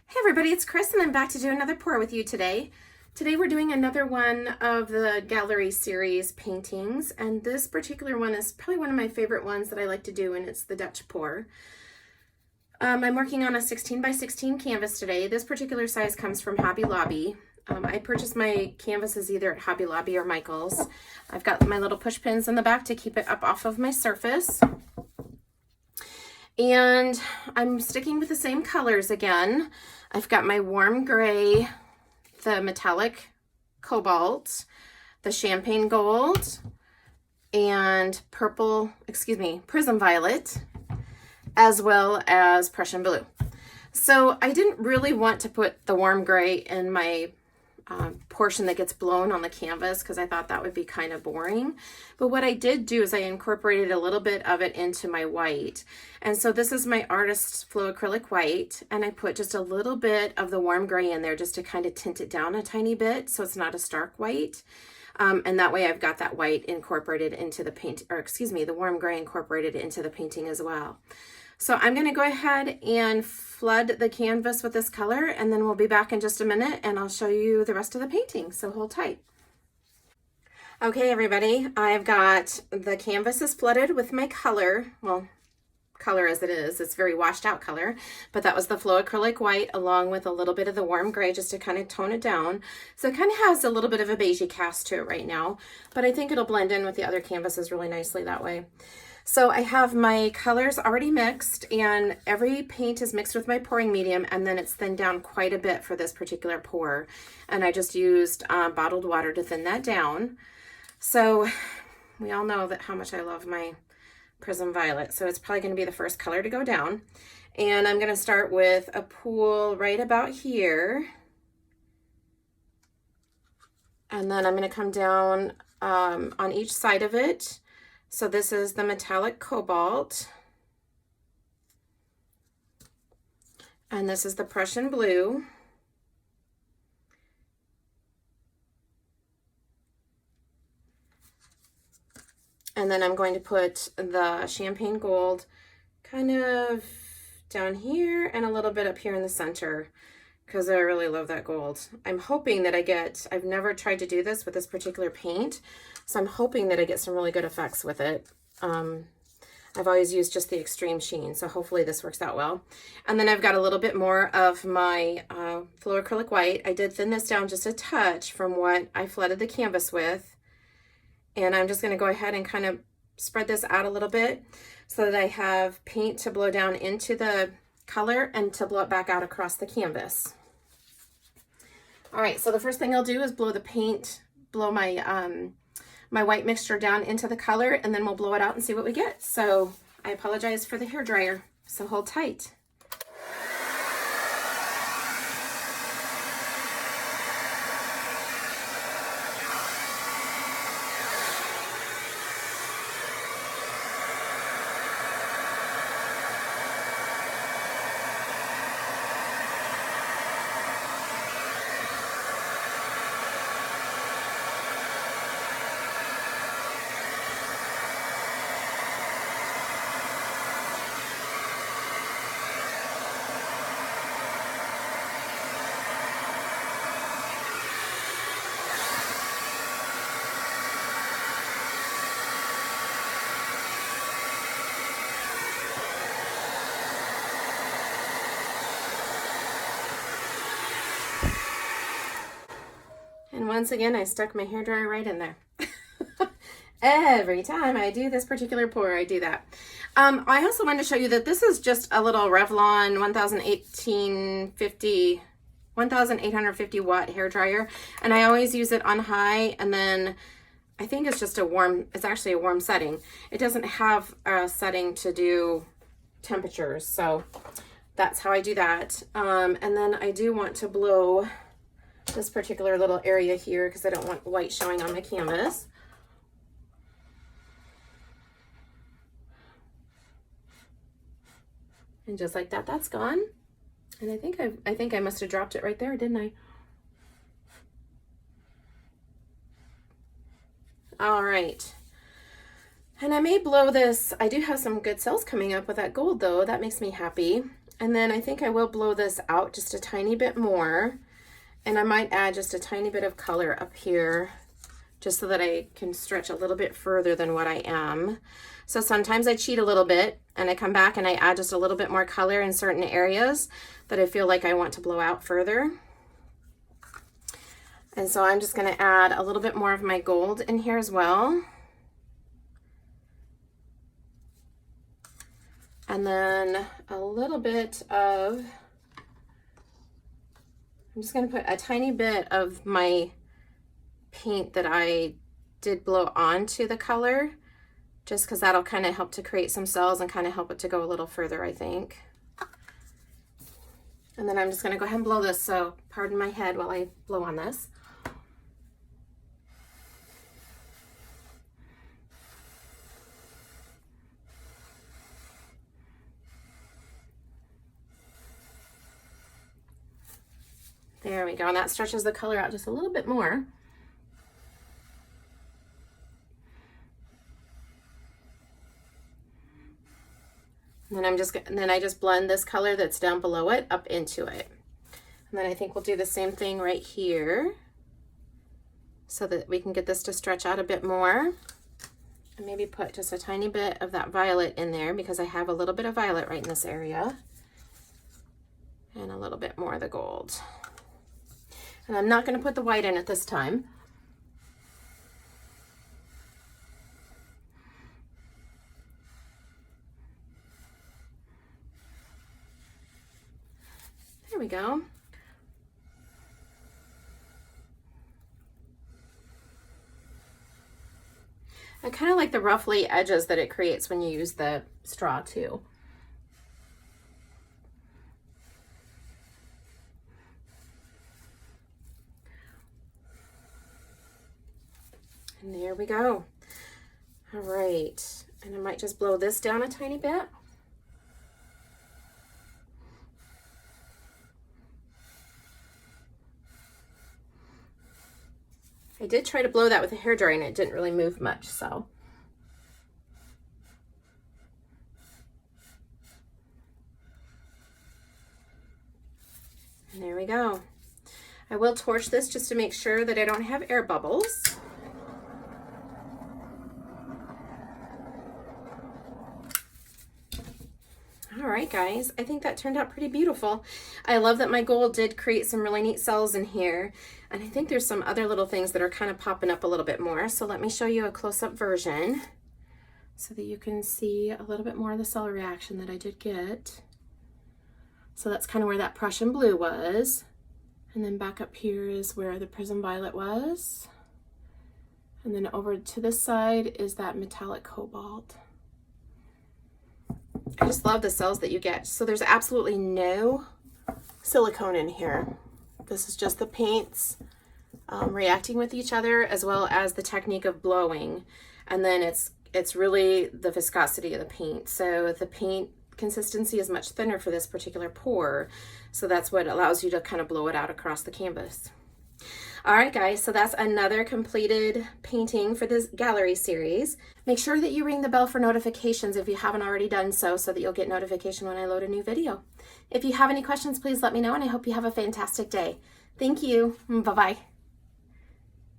Hey everybody, it's Chris and I'm back to do another pour with you today. Today we're doing another one of the gallery series paintings, and this particular one is probably one of my favorite ones that I like to do, and it's the Dutch pour. I'm working on a 16 by 16 canvas today. This particular size comes from Hobby Lobby. I purchased my canvases either at Hobby Lobby or Michael's. I've got my little push pins in the back to keep it up off of my surface. And I'm sticking with the same colors again. I've got my warm gray, the metallic cobalt, the champagne gold, and Prism Violet, as well as Prussian Blue. So I didn't really want to put the warm gray in my portion that gets blown on the canvas because I thought that would be kind of boring. But what I did do is I incorporated a little bit of it into my white. And so this is my Artist's Flow Acrylic White, and I put just a little bit of the warm gray in there just to kind of tint it down a tiny bit so it's not a stark white. And that way I've got that white incorporated into the paint, or excuse me, the warm gray incorporated into the painting as well. So I'm going to go ahead and flood the canvas with this color, and then we'll be back in just a minute and I'll show you the rest of the painting, so hold tight. Okay everybody, I've got the canvas is flooded with my color. Well, color as it is, it's very washed out color, but that was the Flow Acrylic White along with a little bit of the warm gray just to kind of tone it down. So it kind of has a little bit of a beigey cast to it right now, but I think it'll blend in with the other canvases really nicely that way. So I have my colors already mixed, and every paint is mixed with my pouring medium, and then it's thinned down quite a bit for this particular pour. And I just used bottled water to thin that down. So we all know that how much I love my Prism Violet. So it's probably going to be the first color to go down. And I'm going to start with a pool right about here. And then I'm going to come down on each side of it. So this is the metallic cobalt, and this is the Prussian blue, and then I'm going to put the champagne gold kind of down here and a little bit up here in the center because I really love that gold. I'm hoping that I've never tried to do this with this particular paint, so I'm hoping that I get some really good effects with it. I've always used just the extreme sheen, so hopefully this works out well. And then I've got a little bit more of my Flow Acrylic White. I did thin this down just a touch from what I flooded the canvas with. And I'm just gonna go ahead and kind of spread this out a little bit so that I have paint to blow down into the color and to blow it back out across the canvas. All right, so the first thing I'll do is blow my my white mixture down into the color, and then we'll blow it out and see what we get. So I apologize for the hair dryer, so hold tight. And once again, I stuck my hairdryer right in there. Every time I do this particular pour, I do that. I also wanted to show you that this is just a little Revlon 1850 watt hairdryer. And I always use it on high, and then I think it's just it's actually a warm setting. It doesn't have a setting to do temperatures. So that's how I do that. And then I do want to blow this particular little area here because I don't want white showing on my canvas. And just like that, that's gone. And I think I must have dropped it right there, didn't I? All right. And I may blow this. I do have some good sales coming up with that gold though. That makes me happy. And then I think I will blow this out just a tiny bit more. And I might add just a tiny bit of color up here just so that I can stretch a little bit further than what I am. So sometimes I cheat a little bit and I come back and I add just a little bit more color in certain areas that I feel like I want to blow out further. And so I'm just going to add a little bit more of my gold in here as well. And then a little bit of, I'm just going to put a tiny bit of my paint that I did blow onto the color, just because that'll kind of help to create some cells and kind of help it to go a little further, I think. And then I'm just going to go ahead and blow this, so pardon my head while I blow on this. There we go, and that stretches the color out just a little bit more. And then I just blend this color that's down below it up into it. And then I think we'll do the same thing right here so that we can get this to stretch out a bit more. And maybe put just a tiny bit of that violet in there because I have a little bit of violet right in this area. And a little bit more of the gold. And I'm not going to put the white in at this time. There we go. I kind of like the ruffly edges that it creates when you use the straw too. And there we go. All right, and I might just blow this down a tiny bit. I did try to blow that with a hairdryer and it didn't really move much, so. And there we go. I will torch this just to make sure that I don't have air bubbles. All right, guys, I think that turned out pretty beautiful. I love that my gold did create some really neat cells in here. And I think there's some other little things that are kind of popping up a little bit more. So let me show you a close-up version so that you can see a little bit more of the cell reaction that I did get. So that's kind of where that Prussian Blue was. And then back up here is where the Prism Violet was. And then over to this side is that metallic Cobalt. I just love the cells that you get. So there's absolutely no silicone in here. This is just the paints reacting with each other, as well as the technique of blowing. And then it's really the viscosity of the paint. So the paint consistency is much thinner for this particular pour. So that's what allows you to kind of blow it out across the canvas. All right, guys, so that's another completed painting for this gallery series. Make sure that you ring the bell for notifications if you haven't already done so that you'll get notification when I load a new video. If you have any questions, please let me know, and I hope you have a fantastic day. Thank you. Bye-bye.